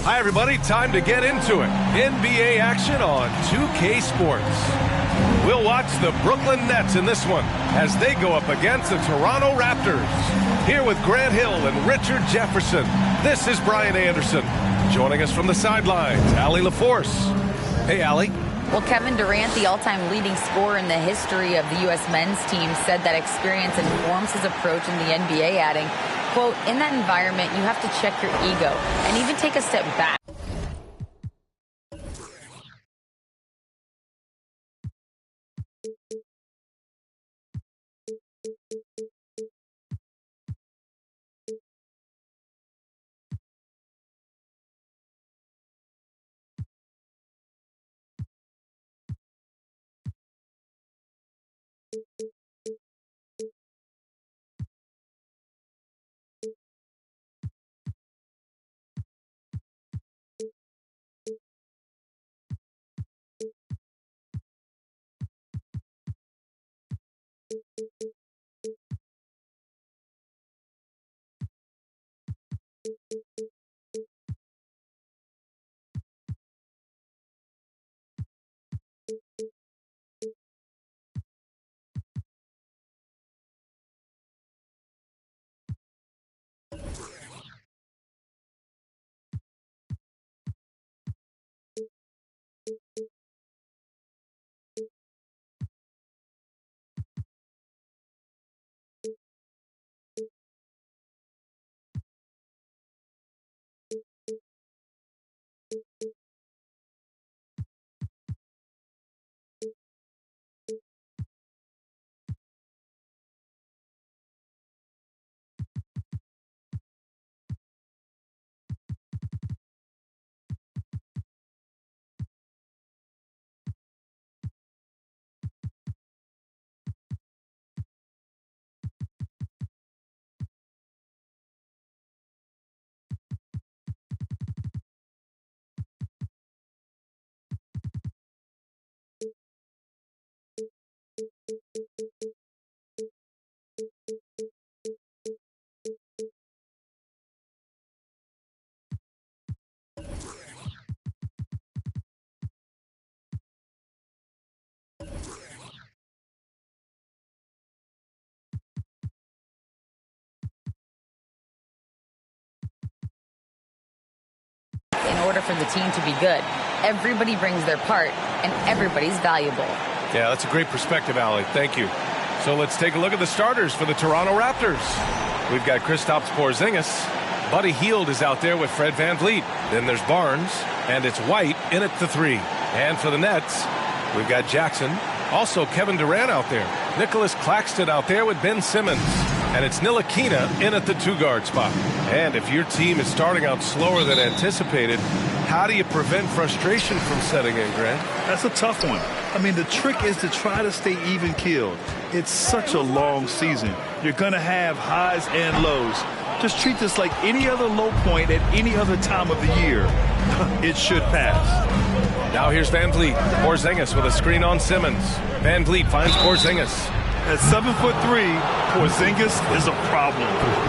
Hi, everybody. Time to get into it. NBA action on 2K Sports. We'll watch the Brooklyn Nets in this one as they go up against the Toronto Raptors. Here with Grant Hill and Richard Jefferson, this is Brian Anderson. Joining us from the sidelines, Allie LaForce. Hey, Allie. Well, Kevin Durant, the all-time leading scorer in the history of the U.S. men's team, said that experience informs his approach in the NBA, adding, quote, in that environment, you have to check your ego and even take a step back. In order for the team to be good, everybody brings their part, and everybody's valuable. Yeah, that's a great perspective, Allie. Thank you. So let's take a look at the starters for the Toronto Raptors. We've got Kristaps Porzingis. Buddy Hield is out there with Fred VanVleet. Then there's Barnes, and it's White in at the 3. And for the Nets, we've got Jackson. Also Kevin Durant out there. Nicholas Claxton out there with Ben Simmons. And it's Ntilikina in at the 2-guard spot. And if your team is starting out slower than anticipated, how do you prevent frustration from setting in, Grant? That's a tough one. I mean, the trick is to try to stay even-keeled. It's such a long season. You're going to have highs and lows. Just treat this like any other low point at any other time of the year. It should pass. Now here's VanVleet. Porzingis with a screen on Simmons. VanVleet finds Porzingis. At 7'3", Porzingis is a problem.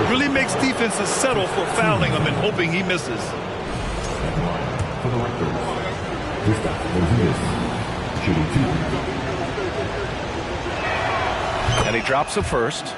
Really makes defenses settle for fouling him and hoping he misses. For the Raptors, Kristaps Porzingis, shooting 2. And he drops the first.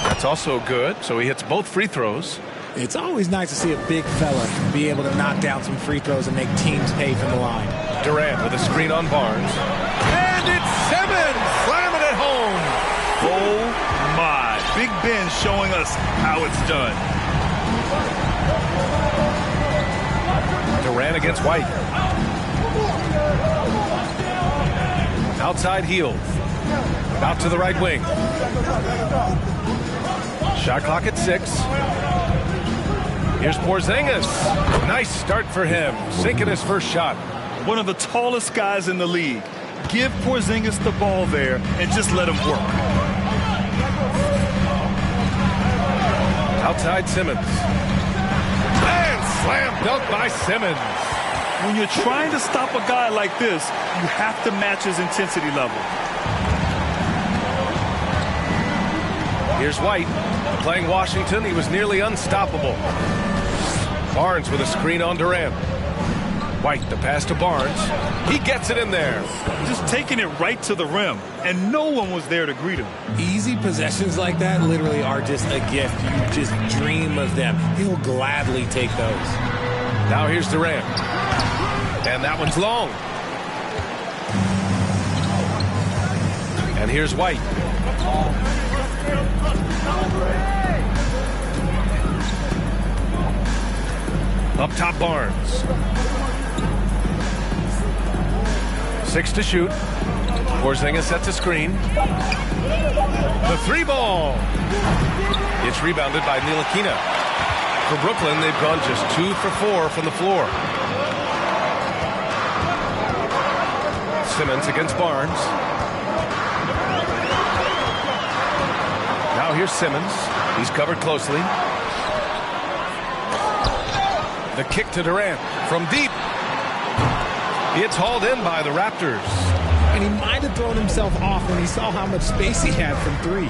That's also good, so he hits both free throws. It's always nice to see a big fella be able to knock down some free throws and make teams pay from the line. Durant with a screen on Barnes. And it's Simmons slamming it home. Oh, my. Big Ben showing us how it's done. Durant against White. Outside Hield. Out to the right wing. Shot clock at 6. Here's Porzingis. Nice start for him. Sinking his first shot. One of the tallest guys in the league. Give Porzingis the ball there and just let him work. Outside Simmons. And Slam dunk by Simmons. When you're trying to stop a guy like this, you have to match his intensity level. Here's White. Playing Washington, he was nearly unstoppable. Barnes with a screen on Durant. White, the pass to Barnes. He gets it in there. Just taking it right to the rim, and no one was there to greet him. Easy possessions like that literally are just a gift. You just dream of them. He'll gladly take those. Now here's Durant. And that one's long. And here's White. Up top, Barnes. 6 to shoot. Porzingis sets a screen. The 3-ball. It's rebounded by Ntilikina. For Brooklyn, they've gone just 2 for 4 from the floor. Simmons against Barnes. Now here's Simmons. He's covered closely. The kick to Durant from deep. It's hauled in by the Raptors. And he might have thrown himself off when he saw how much space he had from 3.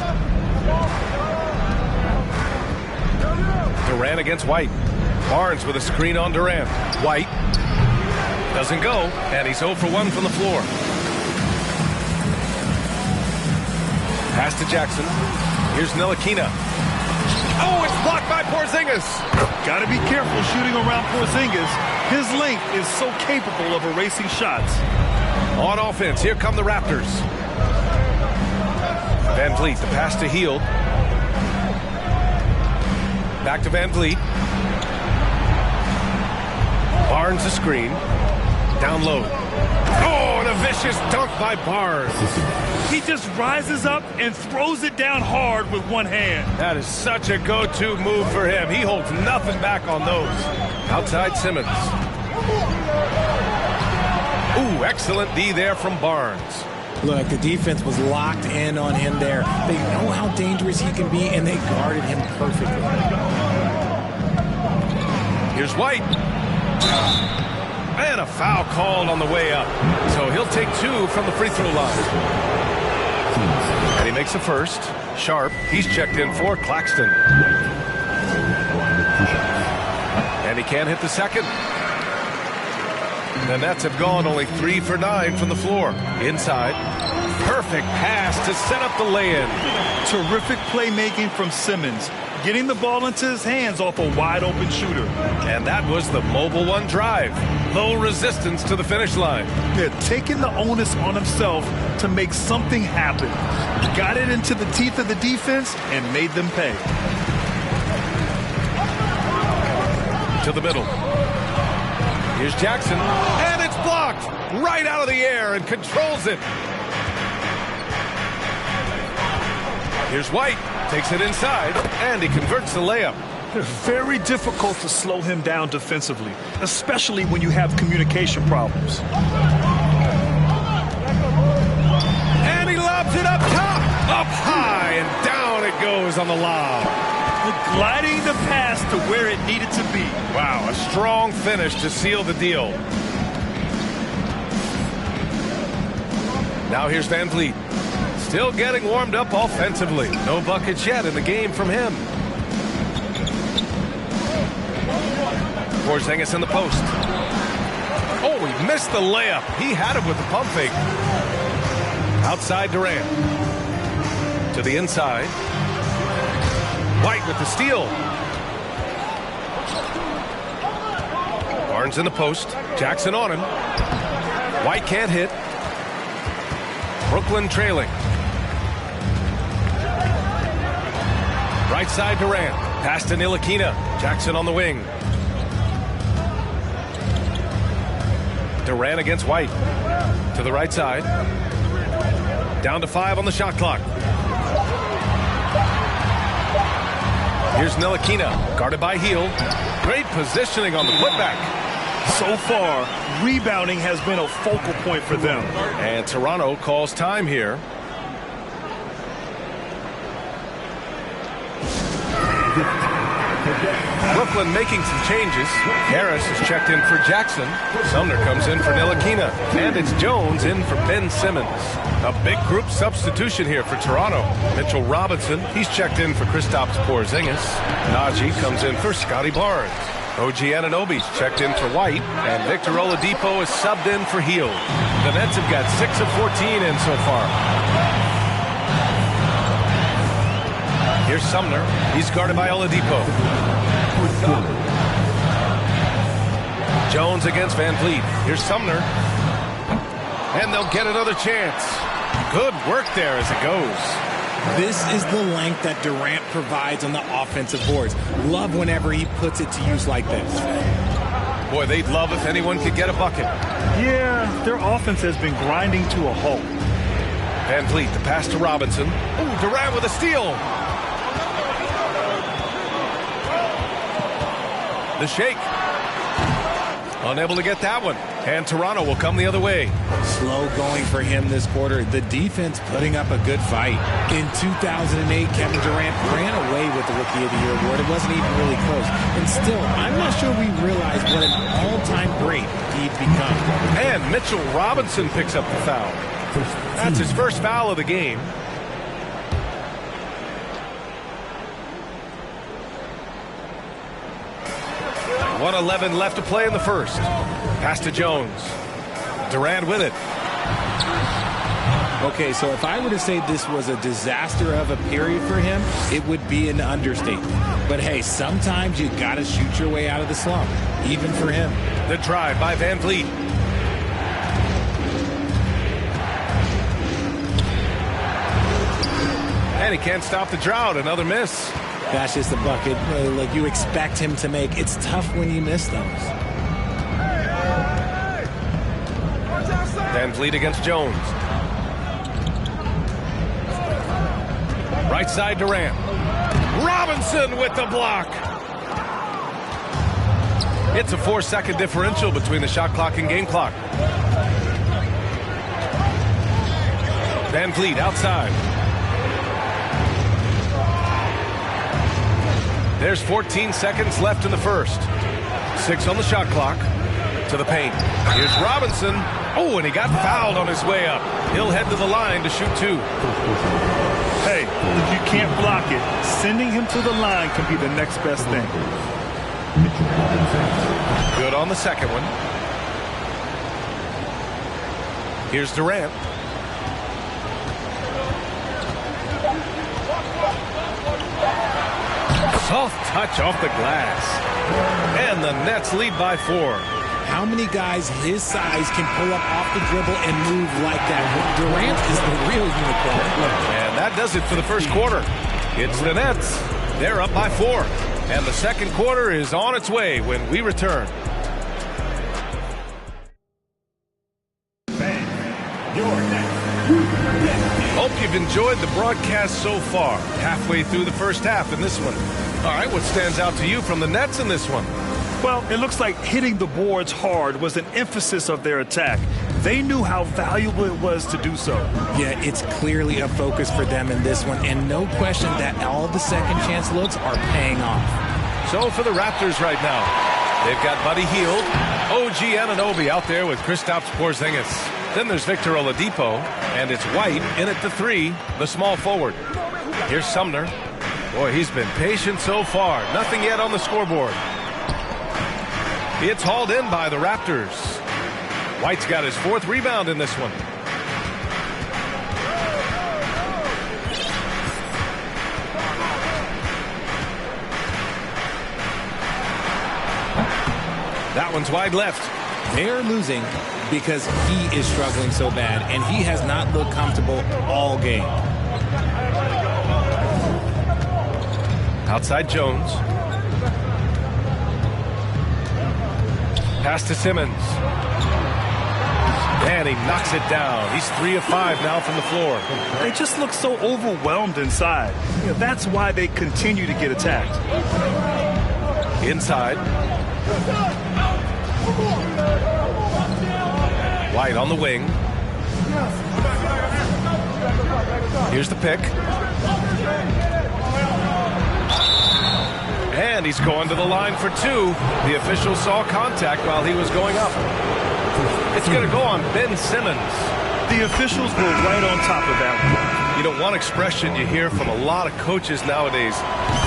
Durant against White. Barnes with a screen on Durant. White doesn't go, and he's 0 for 1 from the floor. Pass to Jackson. Here's Ntilikina. Oh, it's blocked by Porzingis. Got to be careful shooting around Porzingis. His length is so capable of erasing shots. On offense, here come the Raptors. Van Vliet, the pass to Hield. Back to Van Vliet. Barnes the screen. Down low. Oh, and a vicious dunk by Barnes. He just rises up and throws it down hard with one hand. That is such a go-to move for him. He holds nothing back on those. Outside Simmons. Ooh, excellent D there from Barnes. Look, the defense was locked in on him there. They know how dangerous he can be, and they guarded him perfectly. Here's White. And a foul called on the way up. So he'll take 2 from the free throw line. And he makes the first. Sharp. He's checked in for Claxton. And he can't hit the second. The Nets have gone only 3 for 9 from the floor. Inside. Perfect pass to set up the lay-in. Terrific playmaking from Simmons. Getting the ball into his hands off a wide-open shooter. And that was the mobile one drive. Low resistance to the finish line. Yeah, taking the onus on himself to make something happen. Got it into the teeth of the defense and made them pay. To the middle. Here's Jackson. And it's blocked right out of the air and controls it. Here's White. Takes it inside, and he converts the layup. Very difficult to slow him down defensively, especially when you have communication problems. And he lobs it up top, up high, and down it goes on the lob. Gliding the pass to where it needed to be. Wow, a strong finish to seal the deal. Now here's Van Vliet. Still getting warmed up offensively. No buckets yet in the game from him. Porzingis in the post. Oh, he missed the layup. He had it with the pump fake. Outside Durant. To the inside. White with the steal. Barnes in the post. Jackson on him. White can't hit. Brooklyn trailing. Right side Durant. Pass to Ntilikina. Jackson on the wing. Durant against White. To the right side. Down to 5 on the shot clock. Here's Ntilikina. Guarded by Hield. Great positioning on the putback. So far, rebounding has been a focal point for them. And Toronto calls time here. Brooklyn making some changes. Harris is checked in for Jackson. Sumner comes in for Ntilikina. And it's Jones in for Ben Simmons. A big group substitution here for Toronto. Mitchell Robinson, he's checked in for Kristaps Porzingis. Najee comes in for Scotty Barnes. OG Anunoby's checked in for White. And Victor Oladipo is subbed in for Hield. The Nets have got 6 of 14 in so far. Here's Sumner. He's guarded by Oladipo. Jones against Van Vliet. Here's Sumner. And they'll get another chance. Good work there as it goes. This is the length that Durant provides on the offensive boards. Love whenever he puts it to use like this. Boy, they'd love if anyone could get a bucket. Yeah, their offense has been grinding to a halt. Van Vliet, the pass to Robinson. Ooh, Durant with a steal. The shake. Unable to get that one. And Toronto will come the other way. Slow going for him this quarter. The defense putting up a good fight. In 2008, Kevin Durant ran away with the Rookie of the Year award. It wasn't even really close. And still, I'm not sure we realize what an all-time great he'd become. And Mitchell Robinson picks up the foul. That's his first foul of the game. 1:11 left to play in the first. Pass to Jones. Durant with it. Okay, so if I were to say this was a disaster of a period for him, it would be an understatement. But hey, sometimes you got to shoot your way out of the slump, even for him. The drive by Van Vliet. And he can't stop the drought. Another miss. That's just a bucket like you expect him to make. It's tough when you miss those. Van Vliet against Jones. Right side Durant. Robinson with the block. It's a 4-second differential between the shot clock and game clock. Van Vliet outside. There's 14 seconds left in the first. 6 on the shot clock. To the paint. Here's Robinson. Oh, and he got fouled on his way up. He'll head to the line to shoot 2. Hey, if you can't block it, sending him to the line can be the next best thing. Good on the second one. Here's Durant. Soft touch off the glass. And the Nets lead by 4. How many guys his size can pull up off the dribble and move like that? Durant is the real unicorn. And that does it for the first quarter. It's the Nets. They're up by 4. And the second quarter is on its way when we return. Hope you've enjoyed the broadcast so far. Halfway through the first half in this one. All right, what stands out to you from the Nets in this one? Well, it looks like hitting the boards hard was an emphasis of their attack. They knew how valuable it was to do so. Yeah, it's clearly a focus for them in this one, and no question that all the second chance looks are paying off. So for the Raptors right now, they've got Buddy Hield, OG Anunoby out there with Kristaps Porzingis. Then there's Victor Oladipo, and it's White in at the 3, the small forward. Here's Sumner. Boy, he's been patient so far. Nothing yet on the scoreboard. It's hauled in by the Raptors. White's got his 4th rebound in this one. That one's wide left. They're losing because he is struggling so bad, and he has not looked comfortable all game. Outside Jones. Pass to Simmons. And he knocks it down. He's 3 of 5 now from the floor. They just look so overwhelmed inside. You know, that's why they continue to get attacked. Inside. White on the wing. Here's the pick. And And he's going to the line for two. The official saw contact while he was going up. It's going to go on Ben Simmons. The officials were right on top of that one. You know, one expression you hear from a lot of coaches nowadays,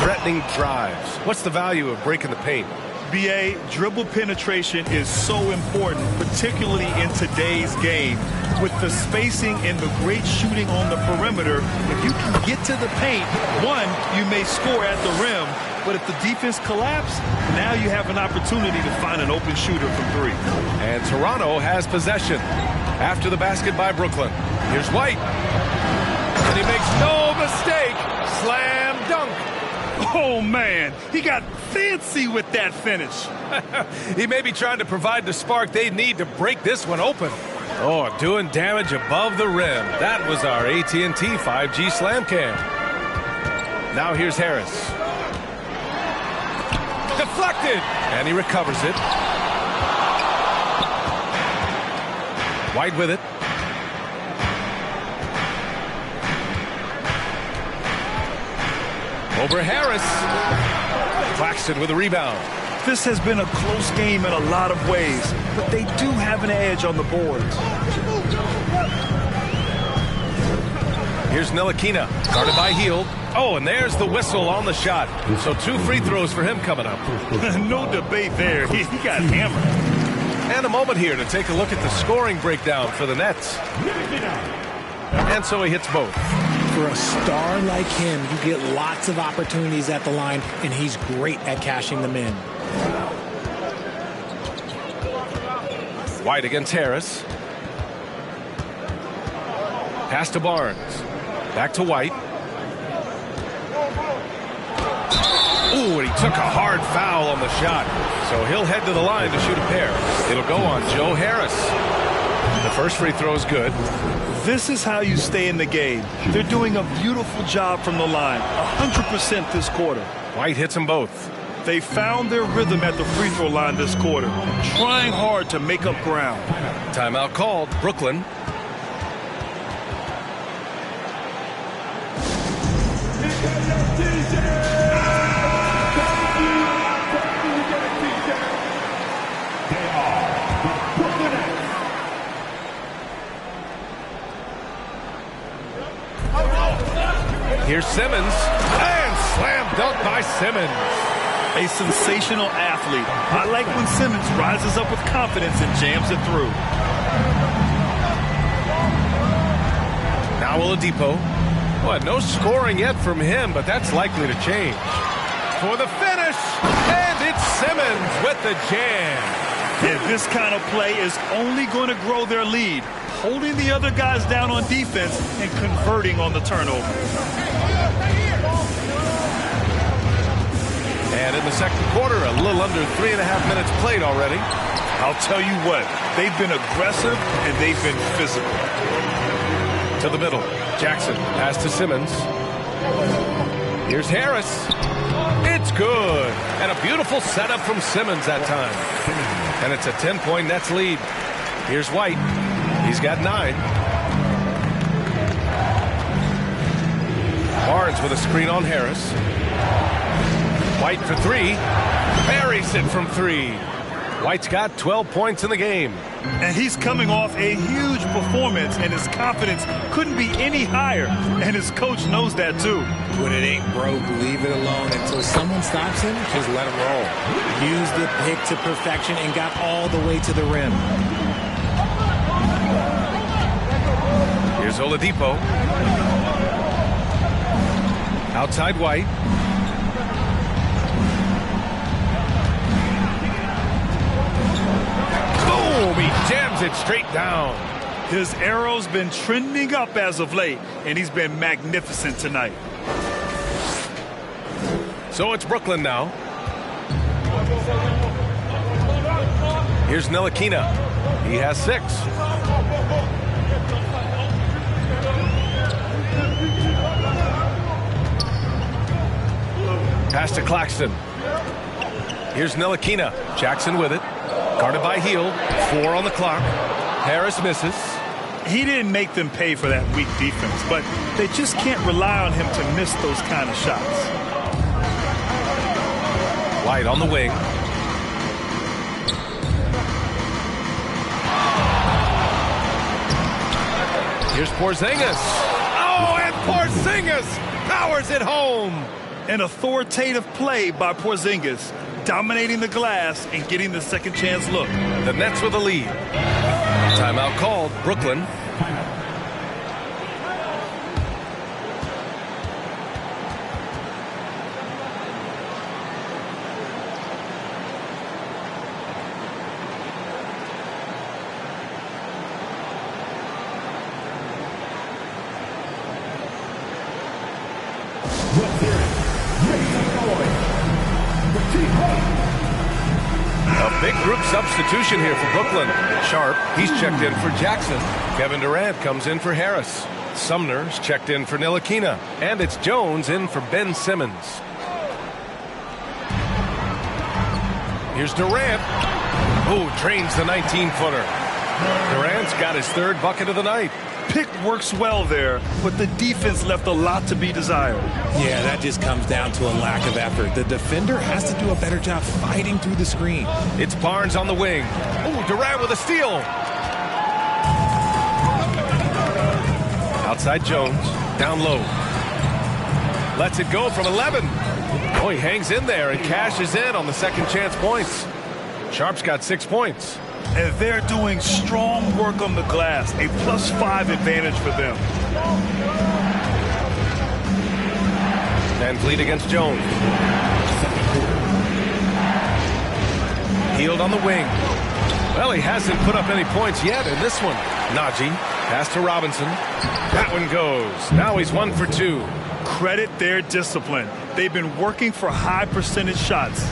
threatening drives. What's the value of breaking the paint? BA, dribble penetration is so important, particularly in today's game. With the spacing and the great shooting on the perimeter, if you can get to the paint, one, you may score at the rim, but if the defense collapses, now you have an opportunity to find an open shooter from three. And Toronto has possession after the basket by Brooklyn. Here's White. And he makes no mistake. Slam dunk. Oh, man, he got fancy with that finish. He may be trying to provide the spark they need to break this one open. Oh, doing damage above the rim. That was our AT&T 5G Slam Cam. Now here's Harris. Deflected, and he recovers it. White with it. Over Harris. Claxton with a rebound. This has been a close game in a lot of ways, but they do have an edge on the boards. Here's Ntilikina, guarded by Hield. Oh, and there's the whistle on the shot. So 2 free throws for him coming up. No debate there. He got hammered. And a moment here to take a look at the scoring breakdown for the Nets. And so he hits both. For a star like him, you get lots of opportunities at the line, and he's great at cashing them in. White against Harris. Pass to Barnes. Back to White. Ooh, and he took a hard foul on the shot. So he'll head to the line to shoot a pair. It'll go on Joe Harris. The first free throw is good. This is how you stay in the game. They're doing a beautiful job from the line. 100% this quarter. White hits them both. They found their rhythm at the free throw line this quarter, trying hard to make up ground. Timeout called. Brooklyn. Here's Simmons, and slam dunk by Simmons. A sensational athlete. I like when Simmons rises up with confidence and jams it through. Now Oladipo. Well, no scoring yet from him, but that's likely to change. For the finish, and it's Simmons with the jam. And this kind of play is only going to grow their lead, holding the other guys down on defense and converting on the turnover. And in the second quarter, a little under 3.5 minutes played already. I'll tell you what, they've been aggressive and they've been physical. To the middle, Jackson, pass to Simmons. Here's Harris. It's good. And a beautiful setup from Simmons that time. And it's a 10-point Nets lead. Here's White. He's got 9. Barnes with a screen on Harris. White for 3. Buries it from 3. White's got 12 points in the game. And he's coming off a huge performance, and his confidence couldn't be any higher. And his coach knows that, too. When it ain't broke, leave it alone. Until someone stops him, just let him roll. Used the pick to perfection and got all the way to the rim. Here's Oladipo. Outside White. Boom! He jams it straight down. His arrow's been trending up as of late, and he's been magnificent tonight. So it's Brooklyn now. Here's Ntilikina. He has 6. Pass to Claxton. Here's Ntilikina. Jackson with it. Guarded by Hield. 4 on the clock. Harris misses. He didn't make them pay for that weak defense, but they just can't rely on him to miss those kind of shots. White on the wing. Here's Porzingis. Oh, and Porzingis powers it home. An authoritative play by Porzingis, dominating the glass and getting the second chance look. The Nets with a lead. Timeout called. Brooklyn. A big group substitution here for Brooklyn. Sharp, he's checked in for Jackson. Kevin Durant comes in for Harris. Sumner's checked in for Ntilikina. And it's Jones in for Ben Simmons. Here's Durant. Oh, drains the 19-footer. Durant's got his third bucket of the night. Pick works well there, but the defense left a lot to be desired. Yeah, that just comes down to a lack of effort. The defender has to do a better job fighting through the screen. It's Barnes on the wing. Oh, Durant with a steal. Outside Jones, down low. Lets it go from 11. Oh, he hangs in there and cashes in on the second chance points. Sharp's got 6 points. And they're doing strong work on the glass, a +5 advantage for them. Van Vliet against Jones. Hield on the wing. Well, he hasn't put up any points yet in this one. Najee, pass to Robinson. That one goes. Now he's 1 for 2. Credit their discipline. They've been working for high percentage shots.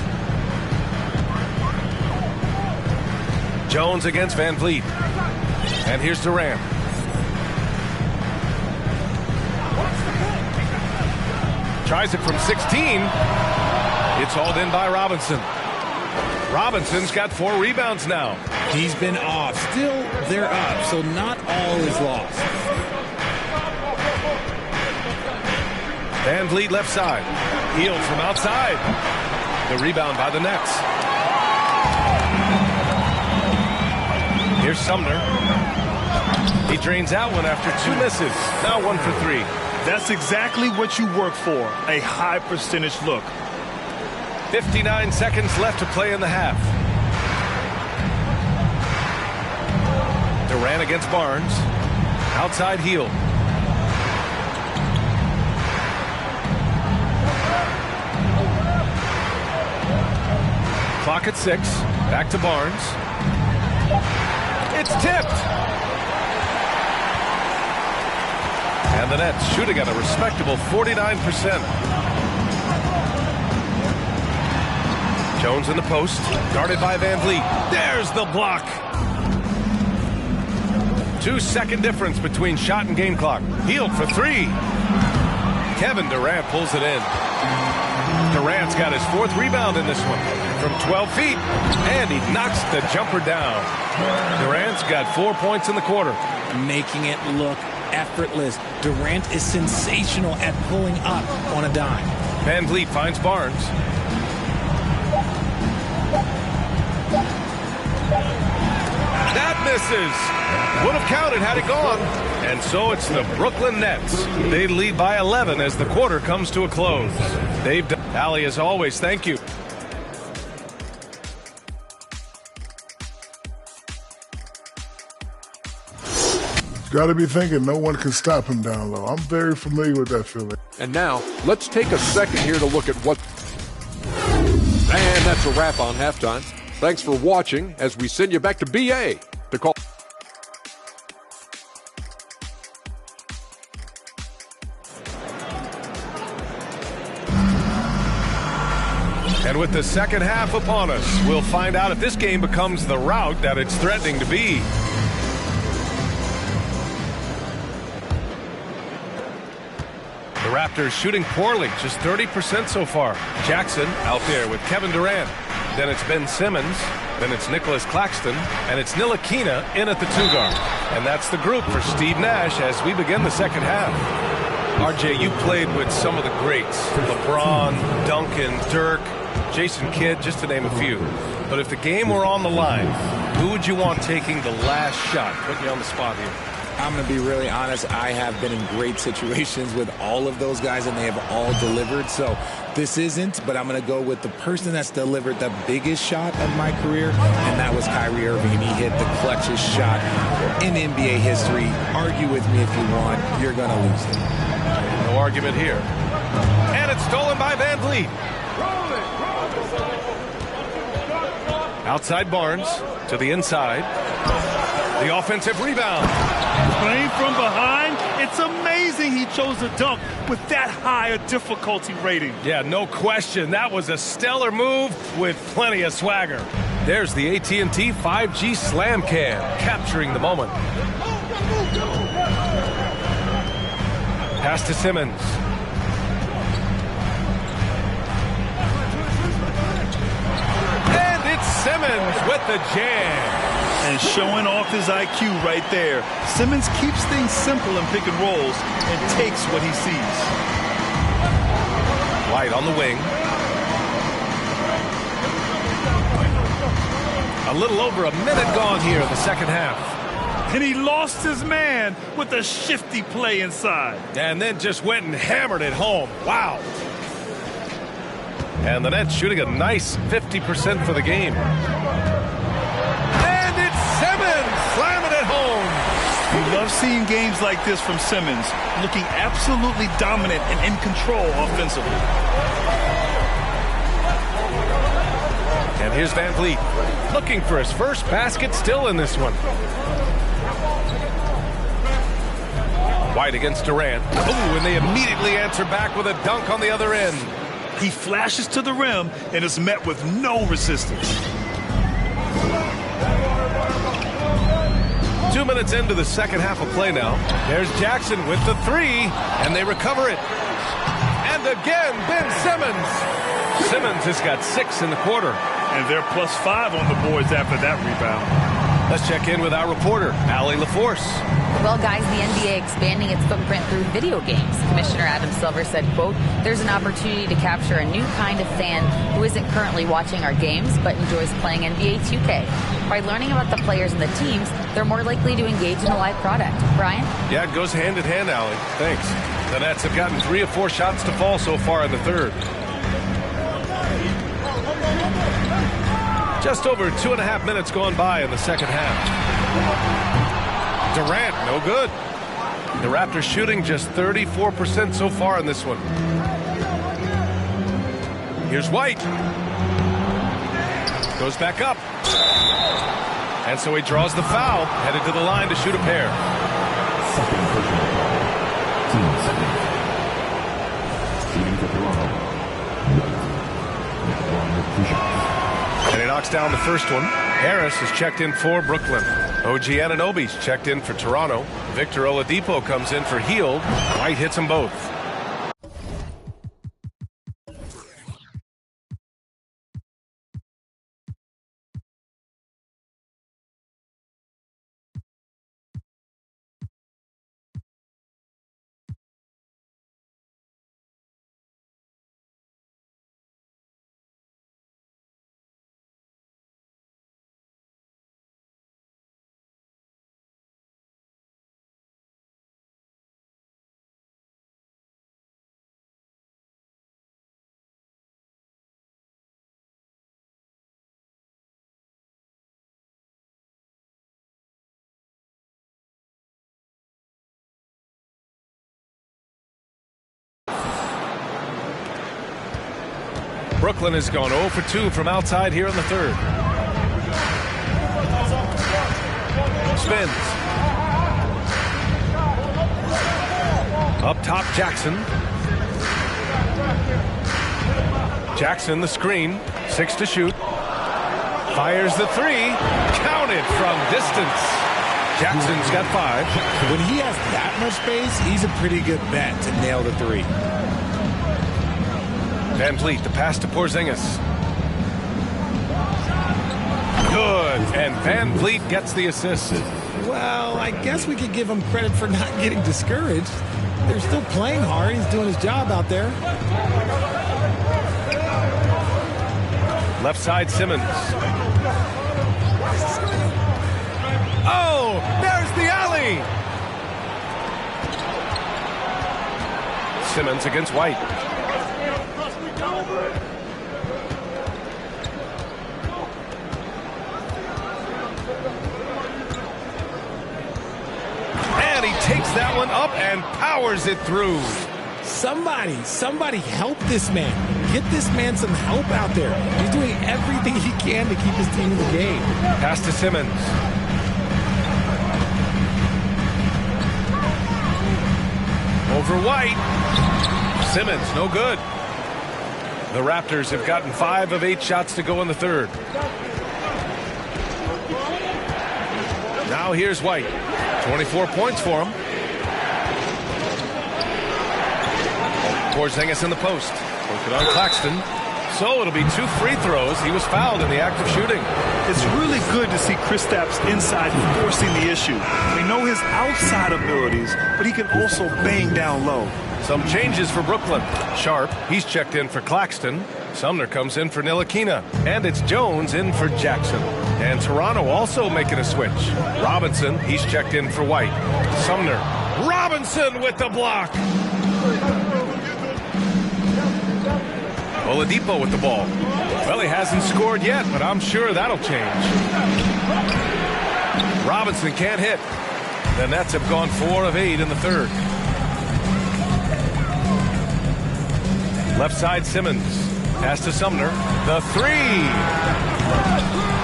Jones against Van Vliet. And here's Durant. Tries it from 16. It's hauled in by Robinson. Robinson's got 4 rebounds now. He's been off. Still, they're up, so not all is lost. Van Vliet left side. Hield from outside. The rebound by the Nets. Here's Sumner. He drains that one after 2 misses. Now 1 for 3. That's exactly what you work for, a high percentage look. 59 seconds left to play in the half. Durant against Barnes. Outside Hield. Clock at 6. Back to Barnes. It's tipped. And the Nets shooting at a respectable 49%. Jones in the post, guarded by Van Vliet. There's the block. 2-second difference between shot and game clock. Hield for 3. Kevin Durant pulls it in. Durant's got his 4th rebound in this one from 12 feet, and he knocks the jumper down. Durant's got 4 points in the quarter. Making it look effortless. Durant is sensational at pulling up on a dime. Van Vliet finds Barnes. That misses. Would have counted had it gone. And so it's the Brooklyn Nets. They lead by 11 as the quarter comes to a close. They've done. Allie, as always, thank you. Got to be thinking no one can stop him down low. I'm very familiar with that feeling. And now, let's take a second here to look at what... And that's a wrap on halftime. Thanks for watching as we send you back to BA to call... And with the second half upon us, we'll find out if this game becomes the rout that it's threatening to be. The Raptors shooting poorly, just 30% so far. Jackson out there with Kevin Durant. Then it's Ben Simmons. Then it's Nicholas Claxton. And it's Ntilikina in at the 2-guard. And that's the group for Steve Nash as we begin the second half. RJ, you played with some of the greats. LeBron, Duncan, Dirk. Jason Kidd, just to name a few. But if the game were on the line, who would you want taking the last shot? Put you on the spot here. I'm going to be really honest. I have been in great situations with all of those guys, and they have all delivered. So this isn't, but I'm going to go with the person that's delivered the biggest shot of my career, and that was Kyrie Irving. He hit the clutchest shot in NBA history. Argue with me if you want. You're going to lose it. No argument here. And it's stolen by Van Vliet. Outside Barnes to the inside. The offensive rebound. Playing from behind, it's amazing he chose to dunk with that high a difficulty rating. Yeah, no question. That was a stellar move with plenty of swagger. There's the AT&T 5G Slam Cam, capturing the moment. Pass to Simmons. And it's Simmons with the jam. And showing off his IQ right there. Simmons keeps things simple in pick and rolls and takes what he sees. White on the wing. A little over a minute gone here in the second half. And he lost his man with a shifty play inside. And then just went and hammered it home. Wow. And the Nets shooting a nice 50% for the game. Simmons slamming it home. We love seeing games like this from Simmons, looking absolutely dominant and in control offensively. And here's Van Vliet looking for his first basket, still in this one. White against Durant. Oh, and they immediately answer back with a dunk on the other end. He flashes to the rim and is met with no resistance. 2 minutes into the second half of play now. There's Jackson with the three, and they recover it. And again, Ben Simmons. Simmons has got 6 in the quarter. And they're +5 on the boards after that rebound. Let's check in with our reporter, Allie LaForce. Well, guys, the NBA expanding its footprint through video games. Commissioner Adam Silver said, quote, there's an opportunity to capture a new kind of fan who isn't currently watching our games but enjoys playing NBA 2K. By learning about the players and the teams, they're more likely to engage in a live product. Brian? Yeah, it goes hand in hand, Allie. Thanks. The Nets have gotten 3 of 4 shots to fall so far in the third. Just over 2.5 minutes gone by in the second half. Durant, no good. The Raptors shooting just 34% so far in this one. Here's White. Goes back up. And so he draws the foul, headed to the line to shoot a pair. Second personal foul. Team second. Shooting for Toronto. One with 2 shots. And he knocks down the first one. Harris is checked in for Brooklyn. OG Anunoby's checked in for Toronto. Victor Oladipo comes in for Hield. White hits them both. Brooklyn has gone 0 for 2 from outside here in the third. Spins. Up top, Jackson. Jackson, the screen. 6 to shoot. Fires the 3. Counted from distance. Jackson's got 5. When he has that much space, he's a pretty good bet to nail the 3. Van Vliet, the pass to Porzingis. Good, and Van Vliet gets the assist. Well, I guess we could give him credit for not getting discouraged. They're still playing hard. He's doing his job out there. Left side, Simmons. Oh, there's the alley. Simmons against White. And he takes that one up and powers it through. Somebody help this man. Get this man some help out there. He's doing everything he can to keep his team in the game. Pass to Simmons. Over White. Simmons, no good. The Raptors have gotten 5 of 8 shots to go in the third. Now here's White. 24 points for him. Porzingis in the post. Work it on Claxton. So it'll be 2 free throws. He was fouled in the act of shooting. It's really good to see Kristaps inside forcing the issue. We know his outside abilities, but he can also bang down low. Some changes for Brooklyn. Sharp, he's checked in for Claxton. Sumner comes in for Ntilikina. And it's Jones in for Jackson. And Toronto also making a switch. Robinson, he's checked in for White. Sumner. Robinson with the block. Oladipo with the ball. Well, he hasn't scored yet, but I'm sure that'll change. Robinson can't hit. The Nets have gone 4 of 8 in the third. Left side, Simmons. Pass to Sumner. The 3.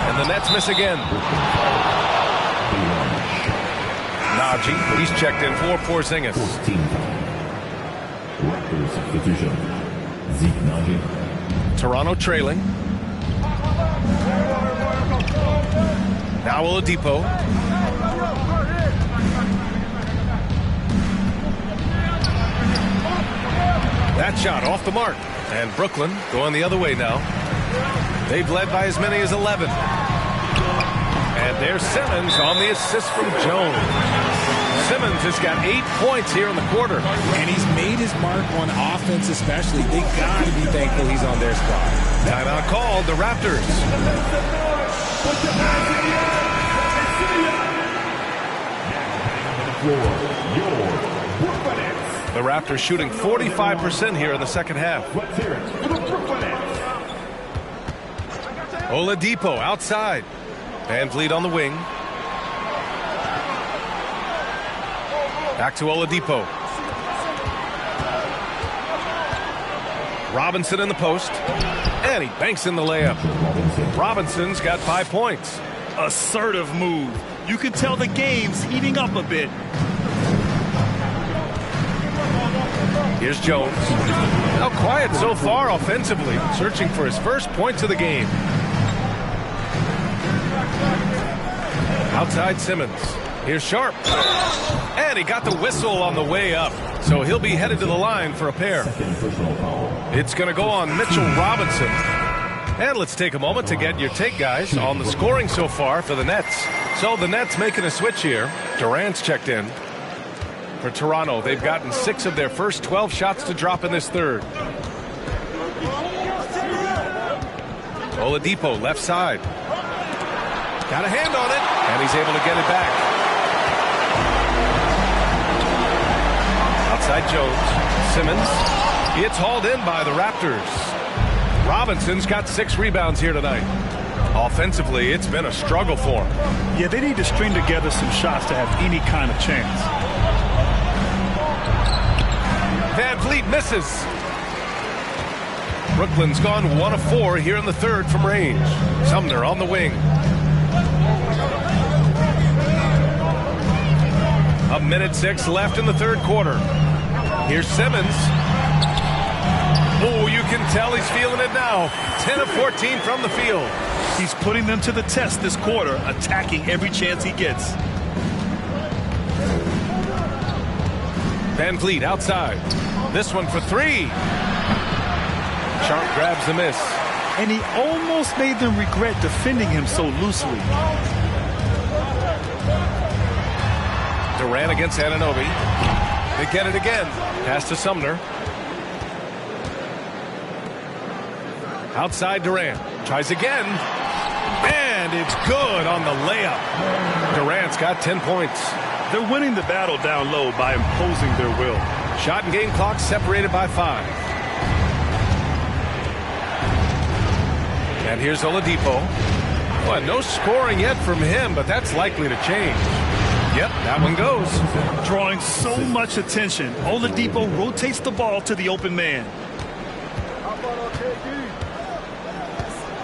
And the Nets miss again. Najee, he's checked in for Porzingis. Raptors substitution. Zeke Najee. Toronto trailing. Now Oladipo. That shot off the mark. And Brooklyn going the other way now. They've led by as many as 11. And there's Simmons on the assist from Jones. Simmons has got 8 points here in the quarter. And he's made his mark on offense especially. They got to be thankful he's on their squad. Timeout called, the Raptors. The Raptors shooting 45% here in the second half. Oladipo outside. Van Vliet on the wing. Back to Oladipo. Robinson in the post. And he banks in the layup. Robinson's got 5 points. Assertive move. You can tell the game's heating up a bit. Here's Jones. Now quiet so far offensively. Searching for his first points of the game. Outside Simmons. Here's Sharp. And he got the whistle on the way up. So he'll be headed to the line for a pair. It's going to go on Mitchell Robinson. And let's take a moment to get your take, guys, on the scoring so far for the Nets. So the Nets making a switch here. Durant's checked in. For Toronto, they've gotten 6 of their first 12 shots to drop in this third. Oladipo, left side. Got a hand on it, and he's able to get it back. Outside Jones. Simmons. It's hauled in by the Raptors. Robinson's got 6 rebounds here tonight. Offensively, it's been a struggle for him. Yeah, they need to string together some shots to have any kind of chance. Van Vliet misses. Brooklyn's gone 1 of 4 here in the third from range. Sumner on the wing. A minute 6 left in the third quarter. Here's Simmons. Oh, you can tell he's feeling it now. 10 of 14 from the field. He's putting them to the test this quarter, attacking every chance he gets. Van Vliet outside. This one for 3. Sharp grabs the miss. And he almost made them regret defending him so loosely. Durant against Anunoby. They get it again. Pass to Sumner. Outside Durant. Tries again. And it's good on the layup. Durant's got 10 points. They're winning the battle down low by imposing their will. Shot and game clock separated by 5. And here's Oladipo. Well, no scoring yet from him, but that's likely to change. Yep, that one goes. Drawing so much attention. Oladipo rotates the ball to the open man.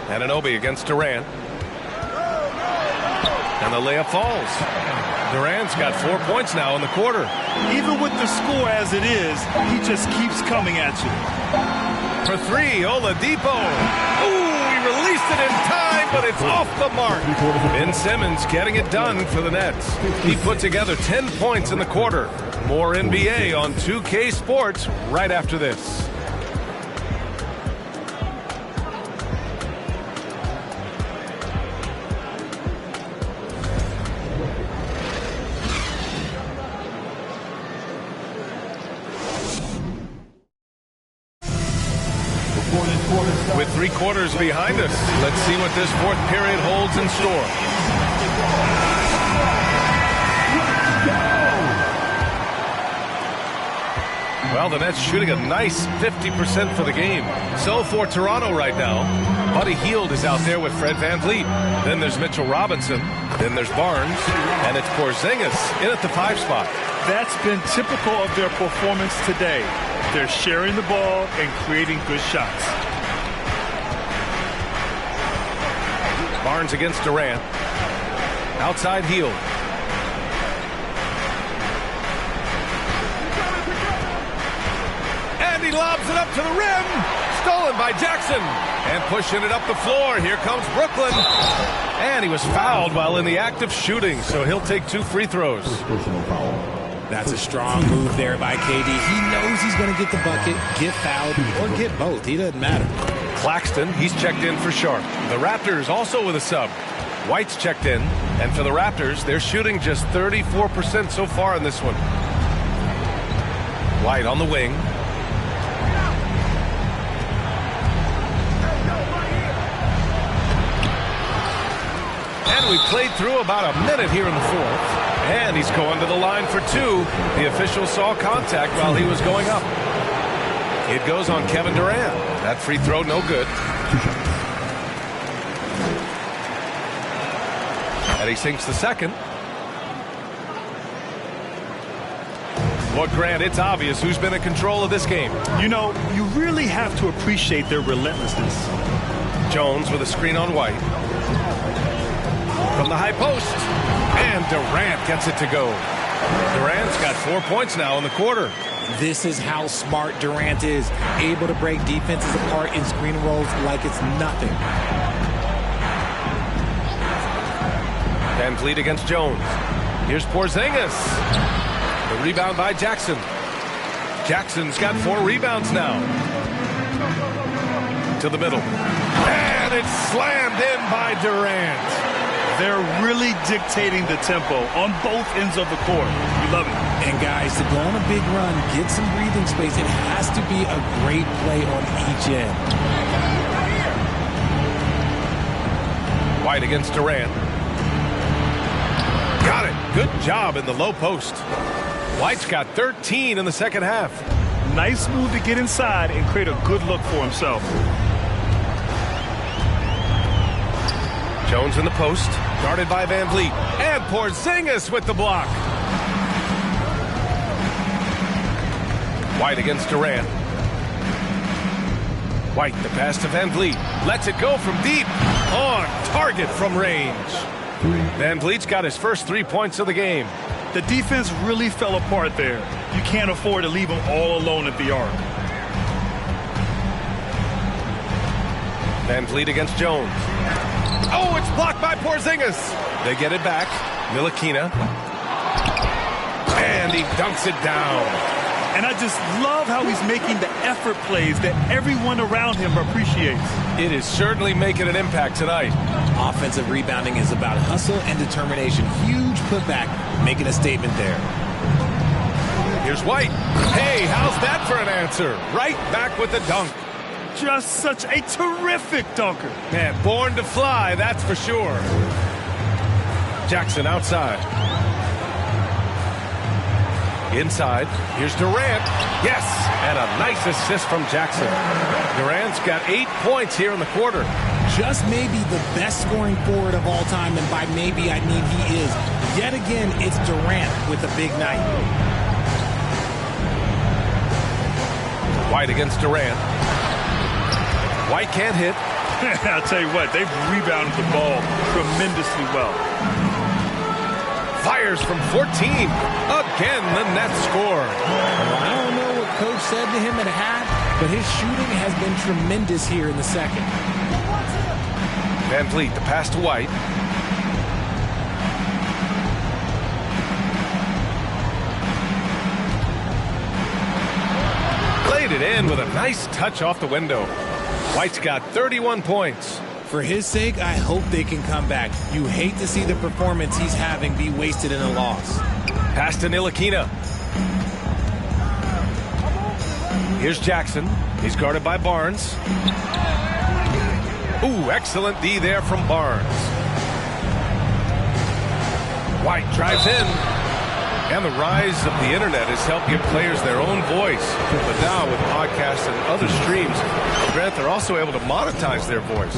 Anunoby against Durant. And the layup falls. Durant's got 4 points now in the quarter. Even with the score as it is, he just keeps coming at you. For 3, Oladipo. Ooh, he released it in time, but it's off the mark. Ben Simmons getting it done for the Nets. He put together 10 points in the quarter. More NBA on 2K Sports right after this. With 3 quarters behind us, let's see what this 4th period holds in store. Well, the Nets shooting a nice 50% for the game. So for Toronto right now, Buddy Hield is out there with Fred VanVleet. Then there's Mitchell Robinson. Then there's Barnes. And it's Porzingis in at the 5 spot. That's been typical of their performance today. They're sharing the ball and creating good shots. Barnes against Durant. Outside Hield. And he lobs it up to the rim. Stolen by Jackson. And pushing it up the floor. Here comes Brooklyn. And he was fouled while in the act of shooting, so he'll take 2 free throws. That's a strong move there by KD. He knows he's going to get the bucket, get fouled, or get both. He doesn't matter. Claxton, he's checked in for Sharp. The Raptors also with a sub. White's checked in. And for the Raptors, they're shooting just 34% so far in this one. White on the wing. And we played through about a minute here in the 4th. And he's going to the line for 2. The official saw contact while he was going up. It goes on Kevin Durant. That free throw, no good. And he sinks the second. Look, Grant, it's obvious who's been in control of this game. You know, you really have to appreciate their relentlessness. Jones with a screen on White. From the high post. And Durant gets it to go. Durant's got 4 points now in the quarter. This is how smart Durant is. Able to break defenses apart in screen rolls like it's nothing. VanVleet against Jones. Here's Porzingis. The rebound by Jackson. Jackson's got 4 rebounds now. To the middle. And it's slammed in by Durant. They're really dictating the tempo on both ends of the court. We love it. And guys, to go on a big run, get some breathing space, it has to be a great play on each end. White against Durant. Got it. Good job in the low post. White's got 13 in the second half. Nice move to get inside and create a good look for himself. Jones in the post, guarded by VanVleet. And Porzingis with the block. White against Durant. White, the pass to VanVleet. Lets it go from deep. On target from range. VanVleet's got his first 3 points of the game. The defense really fell apart there. You can't afford to leave them all alone at the arc. VanVleet against Jones. Oh, it's blocked by Porzingis. They get it back. Ntilikina. And he dunks it down. And I just love how he's making the effort plays that everyone around him appreciates. It is certainly making an impact tonight. Offensive rebounding is about hustle and determination. Huge putback, making a statement there. Here's White. Hey, how's that for an answer? Right back with the dunk. Just such a terrific dunker. Man, born to fly, that's for sure. Jackson outside. Inside, here's Durant. Yes, and a nice assist from Jackson. Durant's got 8 points here in the quarter. Just maybe the best scoring forward of all time, and by maybe I mean he is. Yet again, it's Durant with a big night. White against Durant. White can't hit. I'll tell you what, they've rebounded the ball tremendously well. Fires from 14. Again, the Nets scored. Well, I don't know what Coach said to him at half, but his shooting has been tremendous here in the second. Van Vliet, the pass to White. Played it in with a nice touch off the window. White's got 31 points. For his sake, I hope they can come back. You hate to see the performance he's having be wasted in a loss. Pass to Ntilikina. Here's Jackson. He's guarded by Barnes. Ooh, excellent D there from Barnes. White drives in. And the rise of the internet has helped give players their own voice. But now with podcasts and other streams, Grant, they're also able to monetize their voice.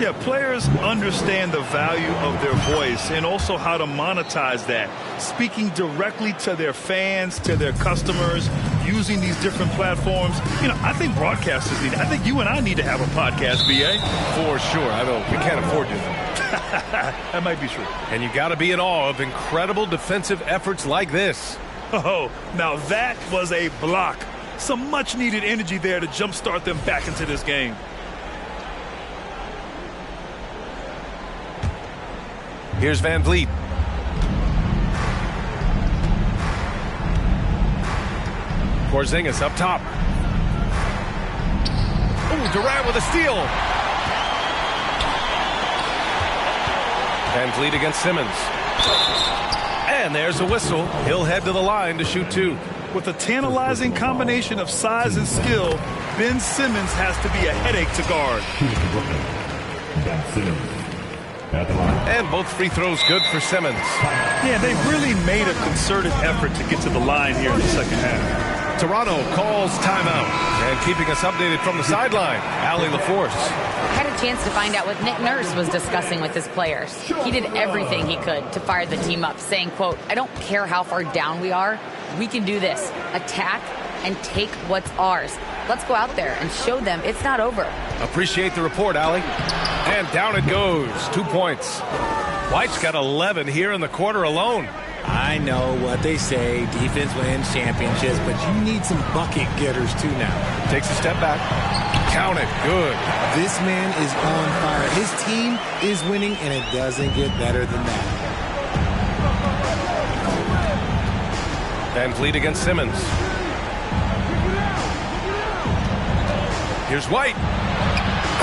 Yeah, players understand the value of their voice and also how to monetize that. Speaking directly to their fans, to their customers, using these different platforms. You know, I think broadcasters need it. I think you and I need to have a podcast, BA. For sure. I know we can't afford to. That might be true. And you got to be in awe of incredible defensive efforts like this. Oh, now that was a block. Some much-needed energy there to jumpstart them back into this game. Here's Van Vliet. Porzingis up top. Ooh, Durant with a steal. Van Vliet against Simmons. And there's a whistle. He'll head to the line to shoot two. With a tantalizing combination of size and skill, Ben Simmons has to be a headache to guard. And both free throws good for Simmons. Yeah, they really made a concerted effort to get to the line here in the second half. Toronto calls timeout. And keeping us updated from the sideline, Allie LaForce. Had a chance to find out what Nick Nurse was discussing with his players. He did everything he could to fire the team up, saying, quote, "I don't care how far down we are. We can do this. Attack and take what's ours. Let's go out there and show them it's not over." Appreciate the report, Allie. And down it goes. 2 points. White's got 11 here in the quarter alone. I know what they say, defense wins championships, but you need some bucket getters too now. Takes a step back. Count it. Good. This man is on fire. His team is winning, and it doesn't get better than that. Van Vliet against Simmons. Here's White.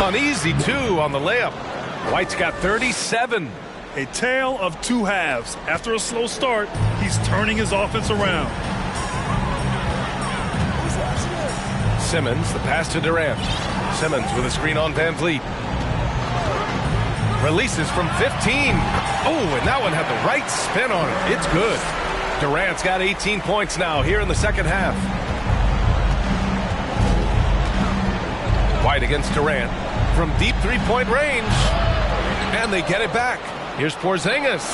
An easy two on the layup. White's got 37. A tale of two halves. After a slow start, he's turning his offense around. Simmons, the pass to Durant. Simmons with a screen on Van Vliet. Releases from 15. Oh, and that one had the right spin on it. It's good. Durant's got 18 points now here in the second half. White against Durant from deep three-point range. And they get it back. Here's Porzingis.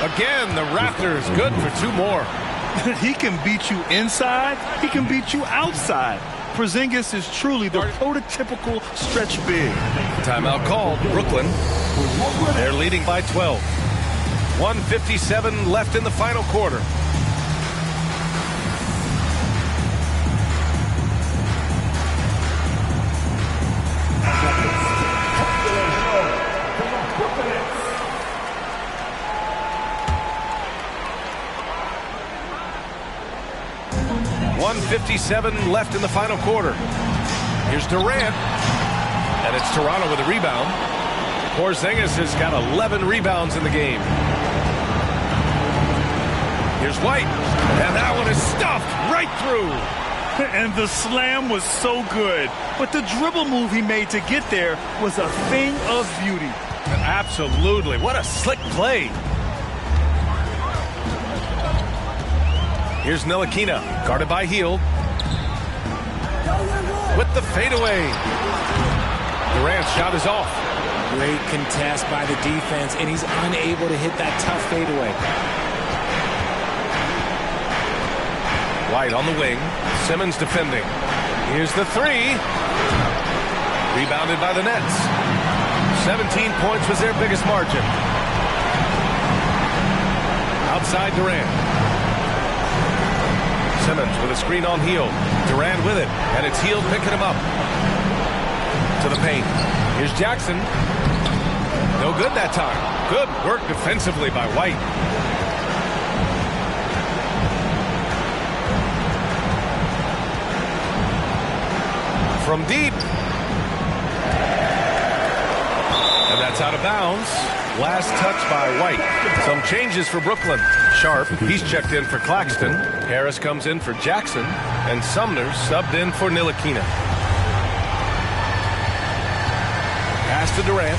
Again, the Raptors good for two more. He can beat you inside. He can beat you outside. Porzingis is truly the prototypical stretch big. Timeout called. Brooklyn. They're leading by 12. 1:57 left in the final quarter. .57 left in the final quarter. Here's Durant. And it's Toronto with a rebound. Porzingis has got 11 rebounds in the game. Here's White. And that one is stuffed right through. And the slam was so good. But the dribble move he made to get there was a thing of beauty. Absolutely. What a slick play. Here's Ntilikina, guarded by Hield. With the fadeaway. Durant's shot is off. Great contest by the defense, and he's unable to hit that tough fadeaway. White on the wing. Simmons defending. Here's the three. Rebounded by the Nets. 17 points was their biggest margin. Outside Durant. Simmons with a screen on Hield. Durant with it, and it's Hield picking him up. To the paint. Here's Jackson. No good that time. Good work defensively by White. From deep. And that's out of bounds. Last touch by White. Some changes for Brooklyn. Sharp, he's checked in for Claxton. Harris comes in for Jackson. And Sumner subbed in for Ntilikina. Pass to Durant.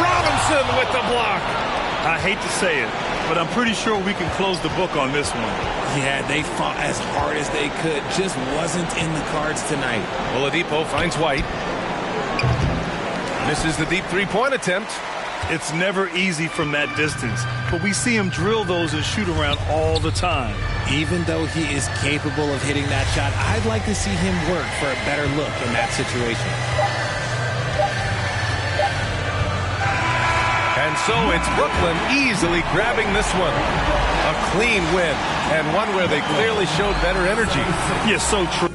Robinson with the block. I hate to say it, but I'm pretty sure we can close the book on this one. Yeah, they fought as hard as they could. Just wasn't in the cards tonight. Oladipo finds White. Misses the deep three-point attempt. It's never easy from that distance, but we see him drill those and shoot around all the time. Even though he is capable of hitting that shot, I'd like to see him work for a better look in that situation. And so it's Brooklyn easily grabbing this one. A clean win, and one where they clearly showed better energy. Yeah, so true.